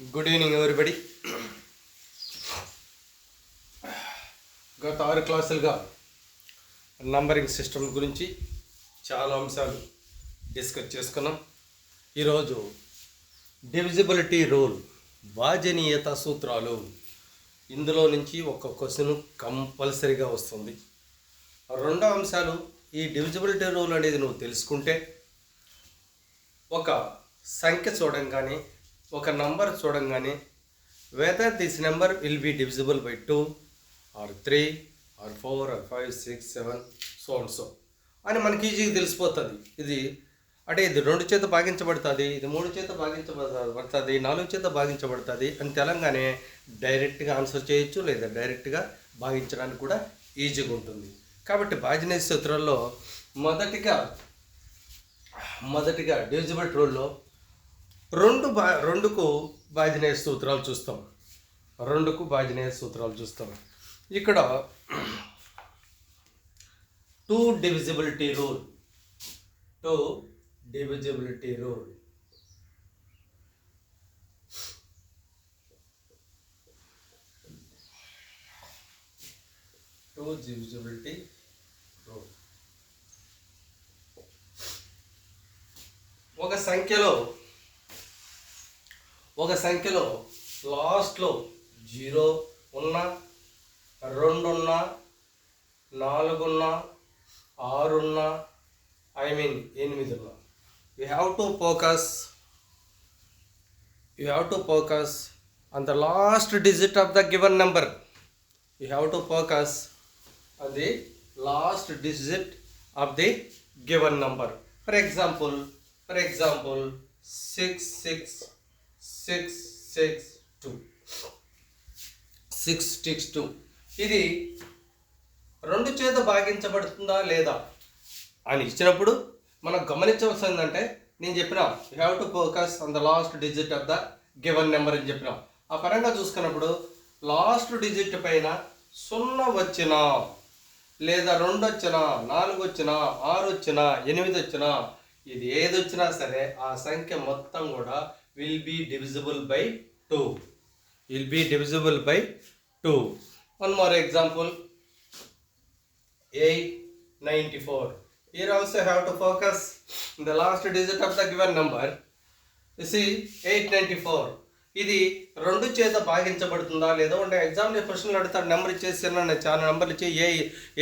Good evening everybody. గత 6 క్లాసులుగా numbering system గురించి చాలా అంశాలు డిస్కస్ చేసుకున్నాం. ఈరోజు డివిజిబిలిటీ రూల్, వాజనీయత సూత్రాలు, ఇందులో నుంచి ఒక క్వశ్చన్ కంపల్సరీగా వస్తుంది. రెండో అంశాలు, ఈ డివిజిబిలిటీ రూల్ అనేది నువ్వు తెలుసుకుంటే ఒక సంఖ్య చూడంగానే, ఒక నంబర్ చూడంగానే whether this number will be divisible by 2 or 3 or 4 or 5 6 7 so and so అని మనకి ఈజీగా తెలిసిపోతుంది. ఇది అంటే ఇది 2 చేత భాగించబడుతుంది, ఇది 3 చేత భాగించబడుతుంది, 4 చేత భాగించబడుతుంది అని తెలంగానే డైరెక్ట్గా ఆన్సర్ చేయొచ్చు, లేదా డైరెక్ట్గా భాగించడానికి కూడా ఈజీగా ఉంటుంది. కాబట్టి భాజనీయ సూత్రాల్లో మొదటిగా డివిజిబిలిటీ రూల్లో రెండుకు భాజనీయ సూత్రాలు చూస్తాం. ఇక్కడ 2 డివిజిబిలిటీ రూల్. ఒక సంఖ్యలో లాస్ట్లో 0 ఉన్నా, 2 ఉన్నా, 4 ఉన్నా, 6 ఉన్నా, 8 ఉన్నా, you have to focus on the last digit of the given number. For example 662. ఇది 2 చేత భాగించబడుతుందా లేదా అని ఇచ్చినప్పుడు మనం గమనించవలసిందంటే, నేను చెప్పిన you have to focus on the last digit of the given number అని చెప్పిన. ఆ పరంగా చూసుకున్నప్పుడు లాస్ట్ డిజిట్ పైన 0 వచ్చినా, లేదా 2 వచ్చినా, 4 వచ్చినా, 6 వచ్చినా, 8 వచ్చినా, ఇది ఏది వచ్చినా సరే ఆ సంఖ్య మొత్తం కూడా will be divisible by 2. One more example, 894. Here also have to focus on the last digit of the given number. You see 894. ఇది 2 చేత భాగించబడుతుందా లేదా అంటే ఎగ్జామ్లో క్వశ్చన్లు అడుగుతాడు. నెంబర్ ఇచ్చేసి చాలా నెంబర్లు ఇచ్చి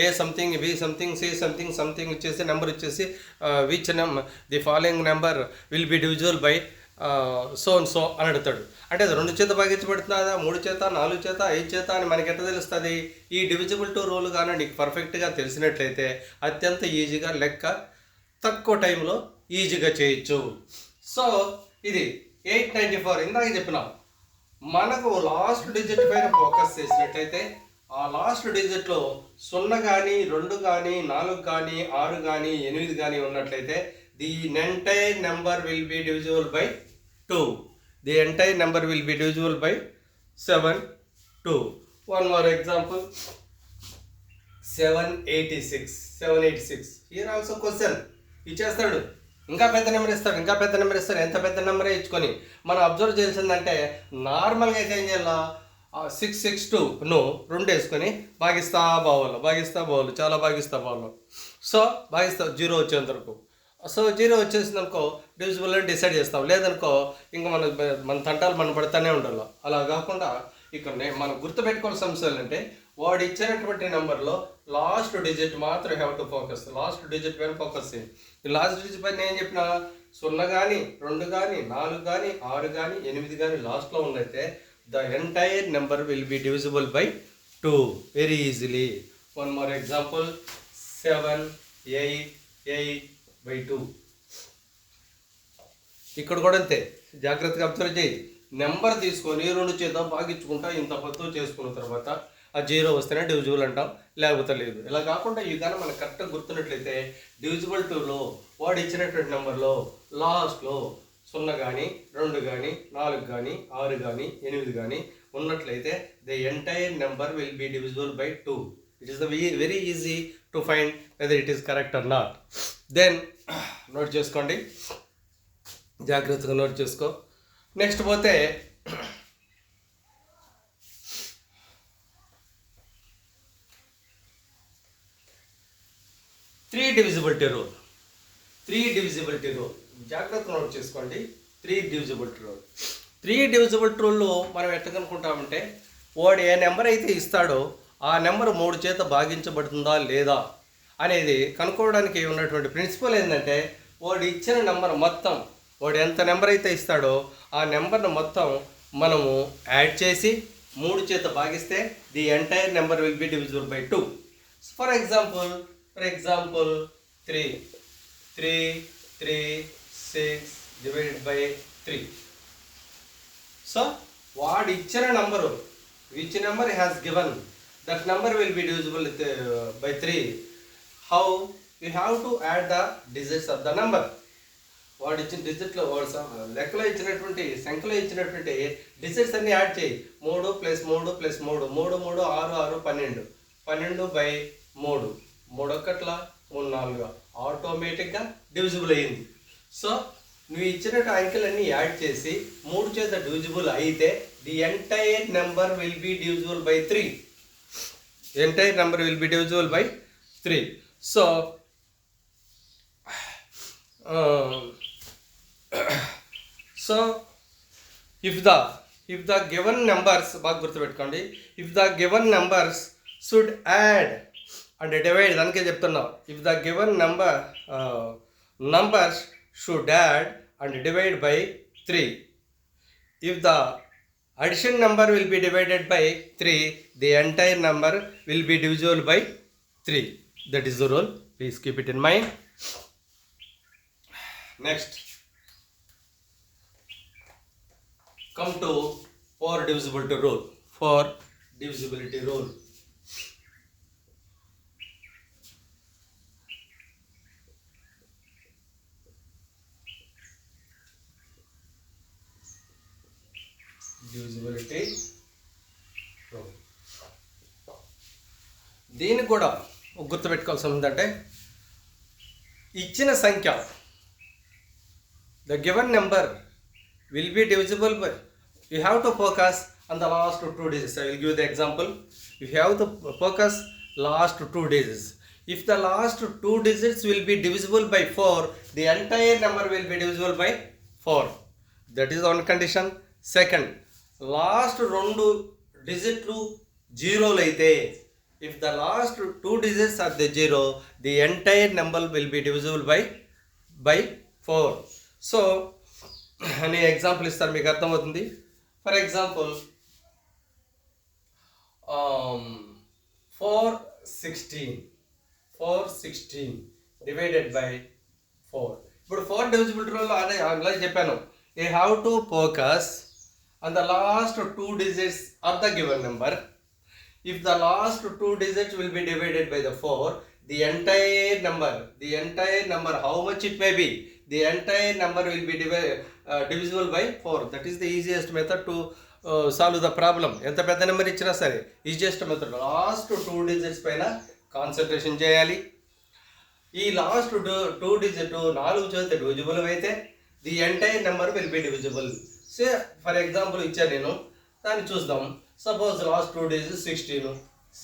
A something, B something, C something ఇచ్చేసి నెంబర్ ఇచ్చేసి which the following number will be divisible by so and so అని అడుగుతాడు. అంటే అది 2 చేత భాగించబడుతుందా, 3 చేత, 4 చేత, 5 చేత అని మనకి ఎట్లా తెలుస్తుంది? ఈ డివిజిబిలిటీ రూల్ కానీ నీకు పర్ఫెక్ట్గా తెలిసినట్లయితే అత్యంత ఈజీగా లెక్క తక్కువ టైంలో ఈజీగా చేయొచ్చు. సో ఇది 894 ఇందాక చెప్పినాం. మనకు లాస్ట్ డిజిట్ పైన ఫోకస్ చేసినట్లయితే ఆ లాస్ట్ డిజిట్లో 0 కానీ, 2 కానీ, 4 కానీ, 6 కానీ, 8 కానీ ఉన్నట్లయితే the entire number will be divisible by 2. The entire number will be divisible by 2. One more example, 786. Here also question ఇచ్చేస్తాడు, ఇంకా పెద్ద నెంబర్ ఇస్తాడు. ఎంత పెద్ద నెంబరే ఇచ్చుకొని మనం అబ్జర్వ్ చేయాల్సిందంటే, నార్మల్గా అయితే ఏం చేయాలా, 662ను 2 వేసుకొని భాగిస్తా పోవాలి, చాలా భాగిస్తా పోవాలి. సో భాగిస్తా 0 వచ్చేంత వరకు. సో 0 వచ్చేసింది అనుకో డివిజిబుల్ అని డిసైడ్ చేస్తాం. లేదనుకో ఇంకా మన తంటాలు మనం పడుతూనే ఉండాలి. అలా కాకుండా ఇక్కడ మనం గుర్తుపెట్టుకోవాల్సిన అంశాలు అంటే, వాడు ఇచ్చినటువంటి నెంబర్లో లాస్ట్ డిజిట్ మాత్రం have to focus. Last digit పైన ఫోకస్ చేయండి. ఈ లాస్ట్ డిజిట్ పైన ఏం చెప్పినా 0 కానీ, 2 కానీ, 4 కానీ, 6 కానీ, 8 కానీ లాస్ట్లో ఉన్నైతే the entire number will be divisible by 2 very easily. One more example, 788/2. ఇక్కడ కూడా అంతే, జాగ్రత్తగా అబ్జర్వ్ చేయి. నెంబర్ తీసుకొని 2 చేత భాగించుకుంటా ఇంత పత్తు చేసుకున్న తర్వాత ఆ 0 వస్తేనే డివిజిబుల్ అంటాం, లేకపోతే లేదు. ఇలా కాకుండా ఈ కానీ మనకు కరెక్ట్గా గుర్తున్నట్లయితే డివిజిబుల్ 2లో వాడు ఇచ్చినటువంటి నెంబర్లో లాస్ట్లో 0 కానీ, 2 కానీ, 4 కానీ, 6 కానీ, 8 కానీ ఉన్నట్లయితే the entire number will be divisible by 2. It is very easy to find whether it is correct or not. Then note చేసుకోండి, జాగ్రత్తగా నోట్ చేసుకో. నెక్స్ట్ పోతే డివిజిబిలిటీ రూల్. 3 డివిజిబిలిటీ రూల్ జాగ్రత్త నోట్ చేసుకోండి. 3 డివిజిబిలిటీ రూల్. 3 డివిజిబిలిటీ రూల్లో మనం ఎట్లా కనుక్కుంటామంటే వాడు ఏ number అయితే ఇస్తాడో ఆ నెంబర్ 3 చేత భాగించబడుతుందా లేదా అనేది కనుక్కోవడానికి ఉన్నటువంటి ప్రిన్సిపల్ ఏంటంటే వాడు ఇచ్చిన నెంబర్ మొత్తం, వాడు ఎంత నెంబర్ అయితే ఇస్తాడో ఆ నెంబర్ను మొత్తం మనము యాడ్ చేసి 3 చేత భాగిస్తే the entire number will be divisible by 2. For example 3 6 divided by 3. So వాడు ఇచ్చిన number, which number has given that number will be divisible by 3. How you have to add the digits of the number. వాడు ఇచ్చిన డిజిట్లో, వాడు లెక్కలో ఇచ్చినటువంటి సంఖ్యలో ఇచ్చినటువంటి digits అన్ని యాడ్ చేయి. 3 + 3 + 3 3 3 6 6 12 12 బై 3 3 1 3 4 ఆటోమేటిక్గా డివిజిబుల్ అయ్యింది. సో నువ్వు ఇచ్చిన అంకెలన్నీ యాడ్ చేసి 3 చేత డివిజిబుల్ అయితే the entire number will be divisible by 3. Entire number will be divisible by 3. So if the given numbers, బాగా గుర్తుపెట్టుకోండి, if the given numbers should add and divide, దానికే చెప్తున్నాం, if the given numbers should add and divide by 3, if the addition number will be divided by 3, the entire number will be divisible by 3. That is the rule. Please keep it in mind. Next, come to 4 divisibility rule. 4 divisibility rule. Divisibility rule. దీన్ని కూడా గుర్తుపెట్టుకోవాల్సి ఉందంటే ఇచ్చిన సంఖ్య, the given number will be divisible by, you have to focus on the last 2 digits. I will give you the example. You have to focus last 2 digits. If the last 2 digits will be divisible by 4, the entire number will be divisible by 4. That is one condition. Second, last 2 digits 0 అయితే, if the last 2 digits are the 0, the entire number will be divisible by 4. So నేను example ఇస్తాను, మీకు అర్థమవుతుంది. For example 416 divided by 4. ఇప్పుడు 4 divisibility rule అలా చెప్పాను. You have to focus on the last 2 digits of the given number. If the last 2 digits will be divided by the 4, the entire number, how much it may be, the entire number will be divisible by 4. That is the easiest method to solve the problem. ఎంత పెద్ద number ఇచ్చినా సరే easiest method last 2 digits పైన concentration చేయాలి. ఈ last 2 digits 4 చేత divisible అయితే the entire number will be divisible. Say for example ఇచ్చాను నేను, దాన్ని చూద్దాం. Suppose last 2 digits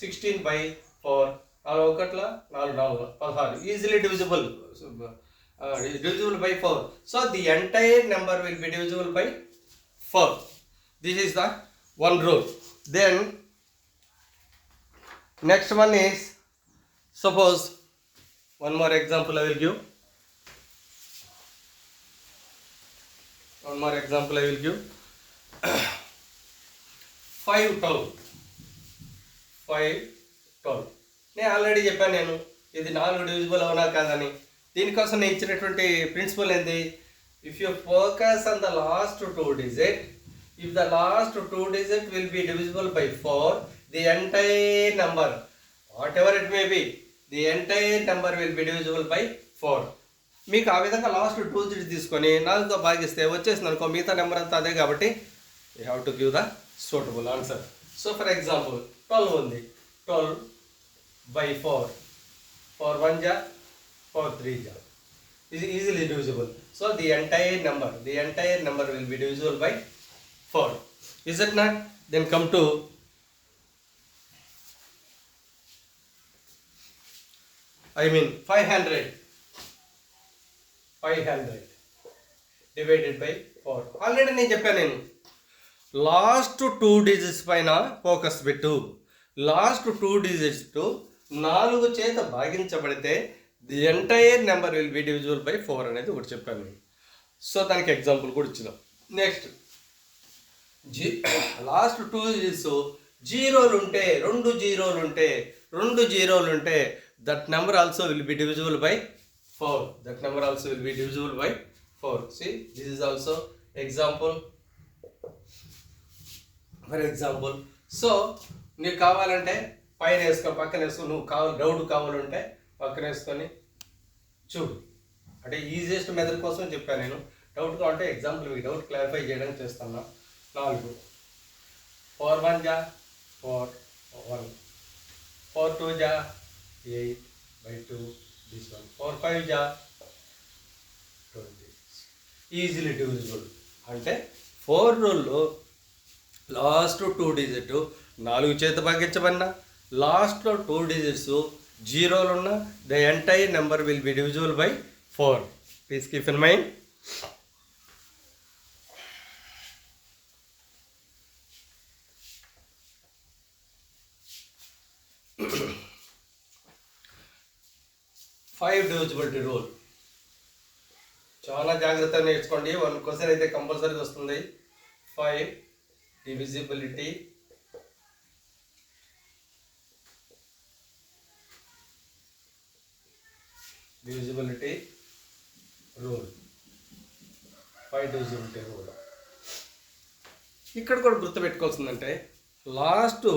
16 by 4 4 1 4 4 16 easily divisible by 4. So the entire number will be divisible by 4. This is the one rule. Then next one is, suppose one more example I will give. 512. నేను already చెప్పాను, నేను ఇది 4 divisible అవునా కాదని. దీనికోసం నేను ఇచ్చినటువంటి principal ఏంది, if you focus on the last 2 digits, if the last 2 digits will be divisible by 4, the entire number what ever it may be, the entire number will be divisible by 4. మీకు ఆ విధంగా last 2 digits తీసుకొని 4తో భాగిస్తే వచ్చేసింది అనుకో, మిగతా number అంతా అదే. కాబట్టి you have to give the suitable answer. So for example 12 ఉంది, 12 by 4, 4 1 ja, 4 3 ja, is easily divisible. So the entire number will be divisible by 4. Is it not? Then come to 500 divided by 4. Already నేను చెప్పాను, నేను last 2 digits పైన focus పెట్టు. Last 2 digits 4 చేత భాగించబడితే the entire number will be divisible by 4 అనేది ఒకటి చెప్పాను. సో దానికి ఎగ్జాంపుల్ కూడా ఇచ్చినాం. నెక్స్ట్ లాస్ట్ 2 డిజిట్స్ జీరోలు ఉంటే, 2 జీరోలు ఉంటే that number also will be divisible by 4. That number also will be divisible by 4. See, this is also example. For example, so నీకు కావాలంటే పైన వేసుకో, పక్కన వేసుకో. నువ్వు డౌట్ కావాలంటే పక్కన వేసుకొని చూడు. అంటే ఈజియెస్ట్ మెథడ్ కోసం చెప్పాను నేను. డౌట్ కావాలంటే ఎగ్జాంపుల్ మీకు డౌట్ క్లారిఫై చేయడానికి చేస్తున్నా. 4 4 1 జా 4 1 4 2 జా 8 by 2. This one 4 5 ja 20. Easily divisible. అంటే 4 రూల్లో లాస్ట్ 2 డిజిట్ 4 చేత భాగించబడినా, లాస్ట్లో 2 డిజిట్స్ జీరోలు ఉన్నా the entire number will be divisible by 4. Please keep in mind. Five divisibility rule చాలా జాగ్రత్తగా నేర్చుకోండి. 1 క్వశ్చన్ అయితే కంపల్సరీగా వస్తుంది. 5 డివిజిబిలిటీ రూల్. 5 డివిజిబిలిటీ రూల్ ఇక్కడ కూడా గుర్తుపెట్టుకోవాల్సిందంటే లాస్ట్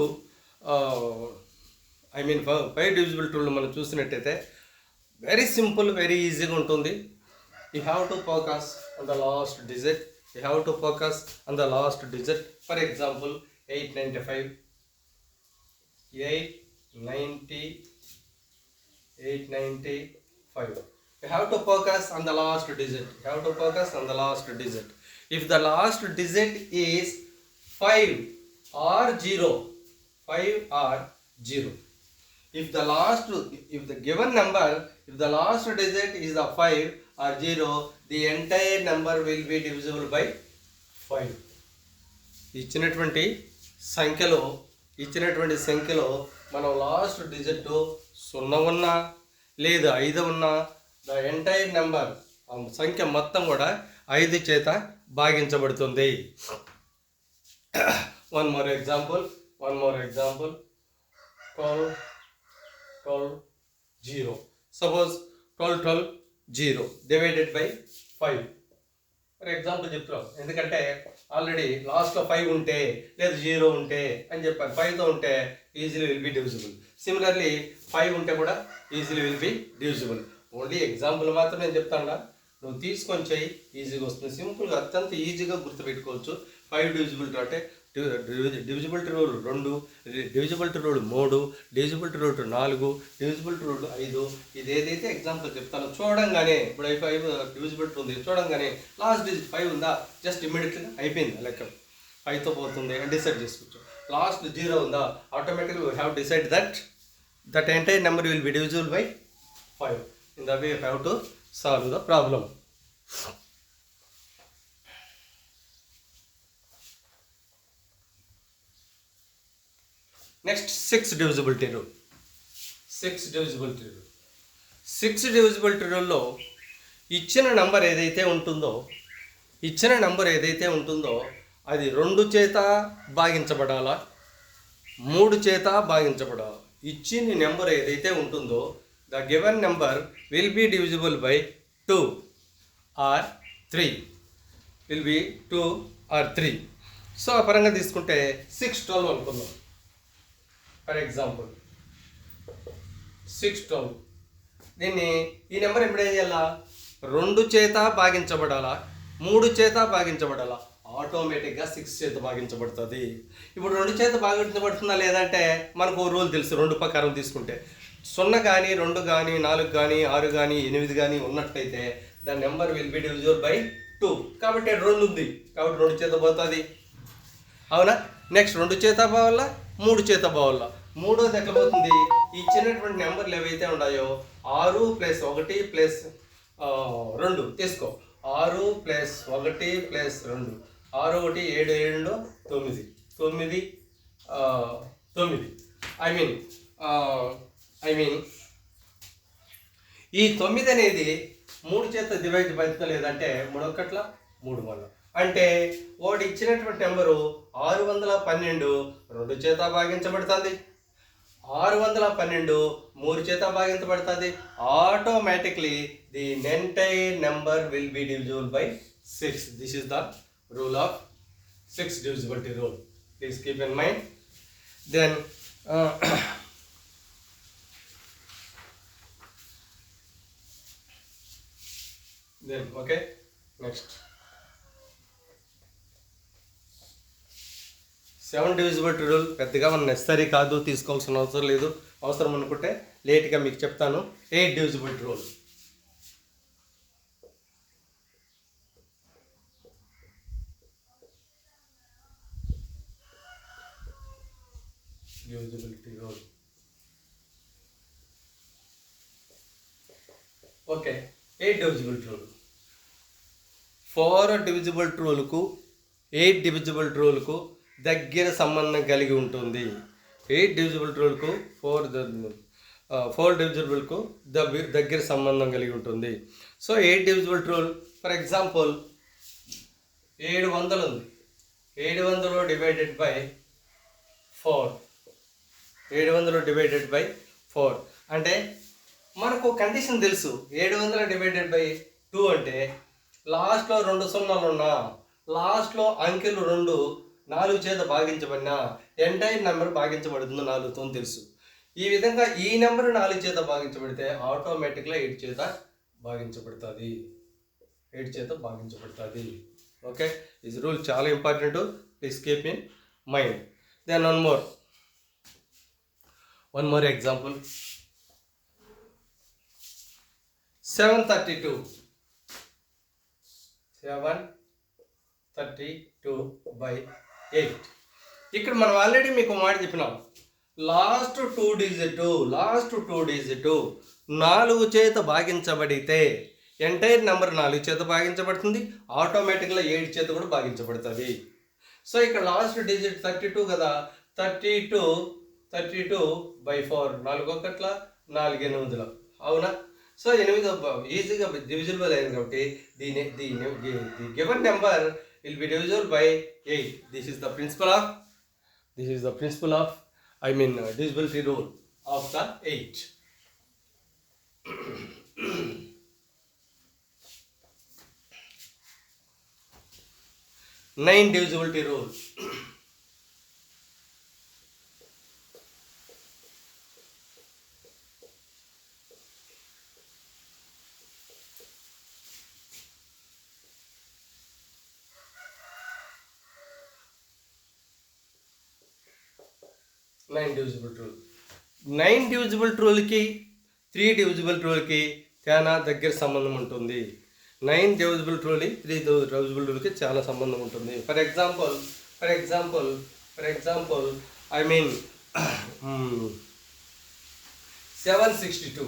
5 డివిజిబిలిటీ రూల్ మనం చూసినట్టయితే వెరీ సింపుల్, వెరీ ఈజీగా ఉంటుంది. You have to focus on the last digit. For example 895. You have to focus on the last digit. If the last digit is 5 or 0, if the given number, if the last digit is the 5 or 0, the entire number will be divisible by 5. ఇచ్చినటువంటి సంఖ్యలో మనం last digit 0 ఉన్నా లేదా 5 ఉన్నా the entire number, సంఖ్య మొత్తం కూడా 5 చేత భాగించబడుతుంది. One more example. 12 0. Suppose 12 0 divided by 5. For example చెప్తున్నాం, ఎందుకంటే ఆల్రెడీ లాస్ట్లో 5 ఉంటే లేదా 0 ఉంటే అని చెప్పాను. 5తో ఉంటే easily will be divisible. Similarly 5 ఉంటే కూడా easily will be divisible. Only example మాత్రం నేను చెప్తాను, నువ్వు తీసుకొని చెయ్యి, ఈజీగా వస్తుంది. సింపుల్గా అత్యంత ఈజీగా గుర్తుపెట్టుకోవచ్చు. 5 డివిజిబిలిటీ అంటే divisibility rule 2, divisibility rule 3, divisibility rule 4, divisibility rule 5. ఇది ఏదైతే ఎగ్జాంపుల్ చెప్తానో చూడంగానే, ఇప్పుడు 5 డివిజిబిలిటీ ఉంది, చూడంగానే లాస్ట్ డిజిట్ 5 ఉందా, జస్ట్ ఇమ్మీడియట్గా అయిపోయింది లెక్క, 5తో పోతుంది అని డిసైడ్ చేసుకోవచ్చు. లాస్ట్ 0 ఉందా, ఆటోమేటిక్గా we have decided that entire number will be divisible by 5. In the way you have to solve the problem. Next 6 divisibility rule. 6 divisibility రూల్లో ఇచ్చిన నెంబర్ ఏదైతే ఉంటుందో అది 2 చేత భాగించబడాలా, 3 చేత భాగించబడాలా. ఇచ్చిన నెంబర్ ఏదైతే ఉంటుందో the given number will be divisible by 2 or 3. So ఆ పరంగా తీసుకుంటే 6 12 అనుకుందాం. For example 6 12. దీన్ని ఈ నెంబర్ ఎప్పుడు ఏం చేయాలా, 2 చేత భాగించబడాలా, 3 చేత భాగించబడాలా, ఆటోమేటిక్గా 6 చేత భాగించబడుతుంది. ఇప్పుడు 2 చేత భాగించబడుతుందా లేదంటే మనకు రూల్ తెలుసు. 2 ప్రకారం తీసుకుంటే 0 కానీ 2 కానీ 4 కానీ 6 కానీ 8 కానీ ఉన్నట్టయితే the number will be divisible by 2. కాబట్టి 2 ఉంది కాబట్టి 2 చేత పోతుంది, అవునా. నెక్స్ట్ 2 చేత పోవాలా, 3 చేత పోవాలా. 3వ ఎట్లా పోతుంది, ఇచ్చినటువంటి నెంబర్లు ఏవైతే ఉన్నాయో 6 + 1 + 2 తీసుకో. 6 + 1 + 2 6 1 7 7 9 9 9 ఐ మీన్ ఈ 9 అనేది 3 చేత డివైడ్ అవుతలేదంటే 3 1 3 1 అంటే వాడు ఇచ్చినటువంటి నెంబరు 612 2 చేత భాగించబడుతుంది. 612 3 చేత భాగించబడుతుంది. Automatically the entire number will be divisible by 6. This is the rule of 6 divisibility rule. Please keep in mind. Then okay, next 7 divisibility rule పెద్దగా మనం నెసరీ కాదు, తీసుకోవాల్సిన అవసరం లేదు. అవసరం అనుకుంటే లేట్గా మీకు చెప్తాను. 8 divisibility rule. divisibility rule. Okay, 8 divisibility rule. 4 divisibility ruleకు 8 divisibility ruleకు దగ్గర సంబంధం కలిగి ఉంటుంది. 8 divisibility ruleకు 4 divisibility దగ్గర సంబంధం కలిగి ఉంటుంది. So 8 divisibility rule, for example 700 ఉంది. 700 డివైడెడ్ బై 4. 700 డివైడెడ్ బై 4 అంటే మనకు కండిషన్ తెలుసు. 700 డివైడెడ్ బై 2 అంటే లాస్ట్లో 2 సున్నాలు ఉన్నా, లాస్ట్లో అంకెలు 2 4 చేత భాగించబడినా ఎంటైర్ నెంబర్ భాగించబడుతుంది 4తో తెలుసు. ఈ విధంగా ఈ నెంబర్ 4 చేత భాగించబడితే ఆటోమేటిక్గా 8 చేత భాగించబడుతుంది. 8 చేత భాగించబడుతుంది. ఓకే, ఈ రూల్ చాలా important. Please keep in mind. Then one more example. 732 by 8. ఇక్కడ మనం ఆల్రెడీ మీకు మాట చెప్పినాం. లాస్ట్ 2 డిజిట్ 4 చేత భాగించబడితే ఎంటైర్ నెంబర్ 4 చేత భాగించబడుతుంది. ఆటోమేటిక్గా 8 చేత కూడా భాగించబడుతుంది. సో ఇక్కడ లాస్ట్ డిజిట్ 32 కదా, 32 by 4 4 1 4 8 అవునా. సో 8 ఈజీగా డివిజిబుల్ అయింది కాబట్టి the given number will be divisible by 8. This is the principle of divisibility rule of the 8. 9 divisibility rule. Nine divisibility రూల్కి 3 divisibility రూల్కి చాలా దగ్గర సంబంధం ఉంటుంది. 9 divisibility రూల్ 3 divisibility రూల్కి చాలా సంబంధం ఉంటుంది. ఫర్ ఎగ్జాంపుల్ 762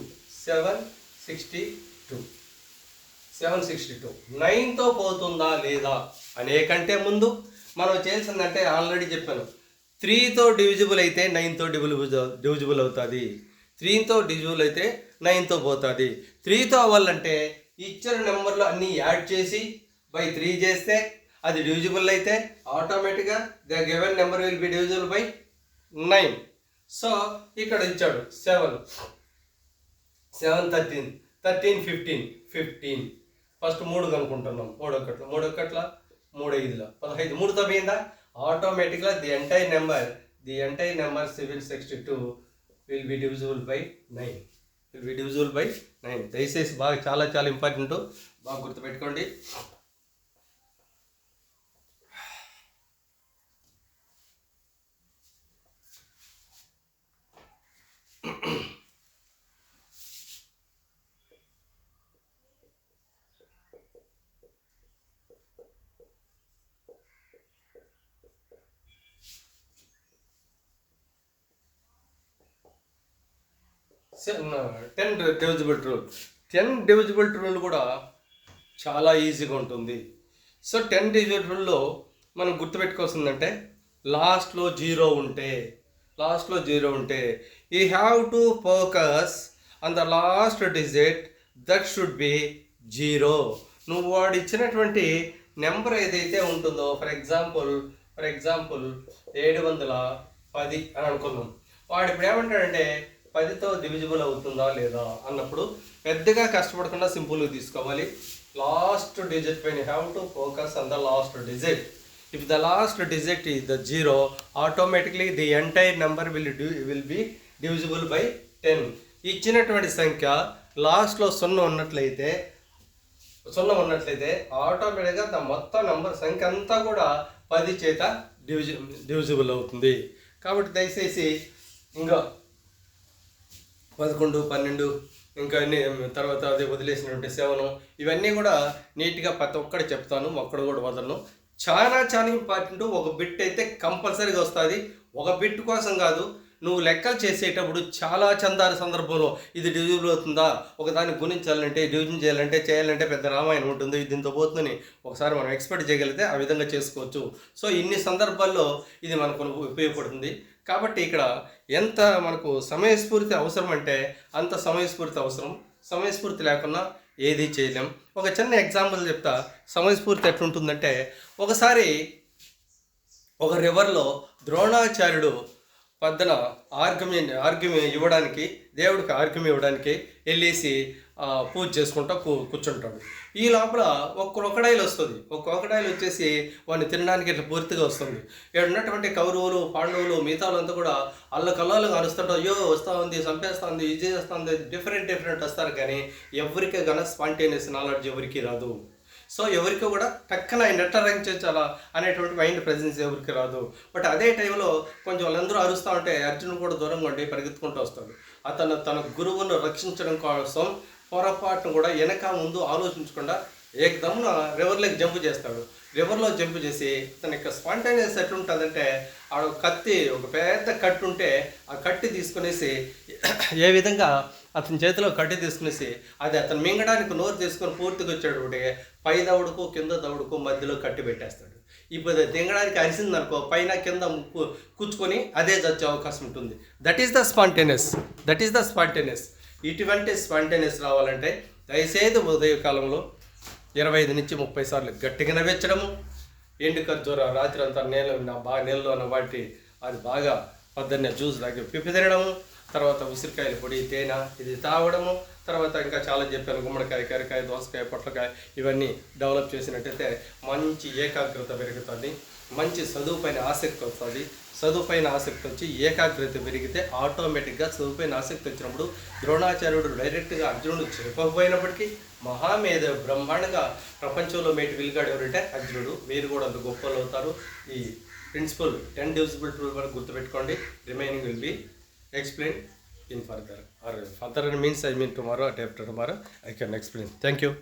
9తో పోతుందా లేదా అనే కంటే ముందు మనం చేయాల్సిందంటే ఆల్రెడీ చెప్పాను. 3తో డివిజిబుల్ అయితే 9తో డివిజిబుల్ అవుతుంది. 3తో డివిజిబుల్ అయితే 9తో పోతుంది. 3తో అవ్వాలంటే ఇచ్చిన నెంబర్లు అన్నీ యాడ్ చేసి బై 3 చేస్తే అది డివిజిబుల్ అయితే ఆటోమేటిక్గా the given number will be divisible by 9. So ఇక్కడ ఇచ్చాడు 7 13 15 ఫస్ట్ 3 కనుక్కుంటున్నాం. 3 1 3 5 15 3తో పోయిందా, ఆటోమేటిక్గా the entire number 762 will be divisible by 9. దయచేసి బాగా చాలా చాలా ఇంపార్టెంట్, బాగా గుర్తుపెట్టుకోండి. 10 డివిజిబుల్ రూల్. 10 డివిజిబుల్ రూల్ కూడా చాలా ఈజీగా ఉంటుంది. సో 10 డిజిబుల్ రూల్లో మనం గుర్తుపెట్టుకోవాల్సిందంటే లాస్ట్లో జీరో ఉంటే you have to focus on the last digit that should be zero. నువ్వు వాడు ఇచ్చినటువంటి నెంబర్ ఏదైతే ఉంటుందో, ఫర్ ఎగ్జాంపుల్ 710 అని అనుకుందాం. వాడు ఇప్పుడు ఏమంటాడంటే 10తో డివిజిబుల్ అవుతుందా లేదా అన్నప్పుడు పెద్దగా కష్టపడకుండా సింపుల్గా తీసుకోవాలి. లాస్ట్ డిజిట్ పైన have to focus on the last digit. If the last digit is the zero, automatically the entire number will be divisible by 10. ఇచ్చినటువంటి సంఖ్య లాస్ట్లో 0 ఉన్నట్లయితే ఆటోమేటిక్గా ద మొత్తం నెంబర్ సంఖ్య అంతా కూడా 10 చేత డివిజిబుల్ అవుతుంది. కాబట్టి దయచేసి ఇంకా 11, 12 ఇంకా అన్ని తర్వాత అది వదిలేసినటువంటి 7 ఇవన్నీ కూడా నీట్గా ప్రతి ఒక్కటి చెప్తాను, ఒక్కడు కూడా వదలను. చాలా ఇంపార్టెంట్. ఒక బిట్ అయితే కంపల్సరీగా వస్తుంది. ఒక బిట్ కోసం కాదు, నువ్వు లెక్కలు చేసేటప్పుడు చాలా చందాల సందర్భంలో ఇది డివిజిబుల్ అవుతుందా, ఒకదాన్ని గుణించాలంటే డివిజన్ చేయాలంటే పెద్ద రామాయణం ఉంటుంది, దీంతో పోతుందని ఒకసారి మనం ఎక్స్పెక్ట్ చేయగలిగితే ఆ విధంగా చేసుకోవచ్చు. సో ఇన్ని సందర్భాల్లో ఇది మనకు ఉపయోగపడుతుంది. కాబట్టి ఇక్కడ ఎంత మనకు సమయస్ఫూర్తి అవసరం అంటే అంత సమయస్ఫూర్తి అవసరం. సమయస్ఫూర్తి లేకుండా ఏది చేయలేం. ఒక చిన్న ఎగ్జాంపుల్ చెప్తా. సమయస్ఫూర్తి ఎట్లుంటుందంటే, ఒకసారి ఒక రివర్లో ద్రోణాచార్యుడు పొద్దున ఆర్గ్యం ఇవ్వడానికి, దేవుడికి ఆర్గ్యం ఇవ్వడానికి వెళ్ళేసి పూజ చేసుకుంటూ కూర్చుంటాడు. ఈ లోపల ఒక క్రొకడైల్ వస్తుంది. ఒక క్రొకడైల్ వచ్చేసి వాడిని తినడానికి ఇట్లా పూర్తిగా వస్తుంది. ఇక్కడ ఉన్నటువంటి కౌరవులు, పాండవులు, మిగతా వాళ్ళంతా కూడా అల్లకల్లాలుగా అరుస్తుంటారు. అయ్యో వస్తూ ఉంది, చంపేస్తుంది, ఇది చేస్తుంది, డిఫరెంట్ వస్తారు. కానీ ఎవరికి కన్నా స్పాంటేనియస్ నాలెడ్జ్ ఎవరికి రాదు. సో ఎవరికి కూడా టక్కన నెట్ట రంచాలా అనేటువంటి మైండ్ ప్రెజెన్స్ ఎవరికి రాదు. బట్ అదే టైంలో కొంచెం వాళ్ళందరూ అరుస్తూ ఉంటే అర్జునుడు కూడా దూరంగా ఉండి పరిగెత్తుకుంటూ వస్తాడు. అతను తన గురువును రక్షించడం కోసం పొరపాటును కూడా వెనక ముందు ఆలోచించకుండా ఏకదమ్మున రివర్లోకి జంప్ చేస్తాడు. రివర్లో జంప్ చేసి తన యొక్క స్పాంటేనియస్ ఎట్లుంటుందంటే, ఆడ కత్తి, ఒక పెద్ద కట్టు ఉంటే ఆ కట్టి తీసుకునేసి ఏ విధంగా అతని చేతిలో కట్టి తీసుకునేసి అది అతను మింగడానికి నోరు తీసుకొని పూర్తిగా వచ్చాడు. పై దవడుకు కింద దవడుకు మధ్యలో కట్టి పెట్టేస్తాడు. ఇప్పుడు తింగడానికి అరిసిందనుకో పైన కింద కూర్చుకొని అదే చచ్చే అవకాశం ఉంటుంది. That is the spontaneous. ఇటువంటి స్పాంటేనియస్ రావాలంటే దయచేసి ఉదయకాలంలో 25 నుంచి 30 సార్లు గట్టిగా నవ్వించడము, ఎండు ఖర్జూర రాత్రి అంతా నీళ్ళలో వాటి అది బాగా పొద్దున్నే జ్యూస్ లాగి పిప్పి తినడము, తర్వాత ఉసిరికాయల పొడి, తేనె ఇది తాగడము, తర్వాత ఇంకా చాలా చెప్పాను, గుమ్మడికాయ, కరికాయ, దోసకాయ, పొట్లకాయ ఇవన్నీ డెవలప్ చేసినట్టయితే మంచి ఏకాగ్రత పెరుగుతుంది, మంచి చదువుపైన ఆసక్తి వస్తుంది. చదువుపైన ఆసక్తి వచ్చి ఏకాగ్రత పెరిగితే ఆటోమేటిక్గా చదువుపైన ఆసక్తి వచ్చినప్పుడు ద్రోణాచార్యుడు డైరెక్ట్గా అర్జునుడు చెప్పకపోయినప్పటికీ మహామేధ బ్రహ్మాండంగా ప్రపంచంలో మేటి వెలుగాడు ఎవరంటే అర్జునుడు. మీరు కూడా అంత గొప్పలు అవుతారు. ఈ ప్రిన్సిపల్ 10 డివిజిబుల్ రూల్ వరకు గుర్తుపెట్టుకోండి. Remaining will be explained in further, or further means I mean tomorrow or after tomorrow I can explain. Thank you.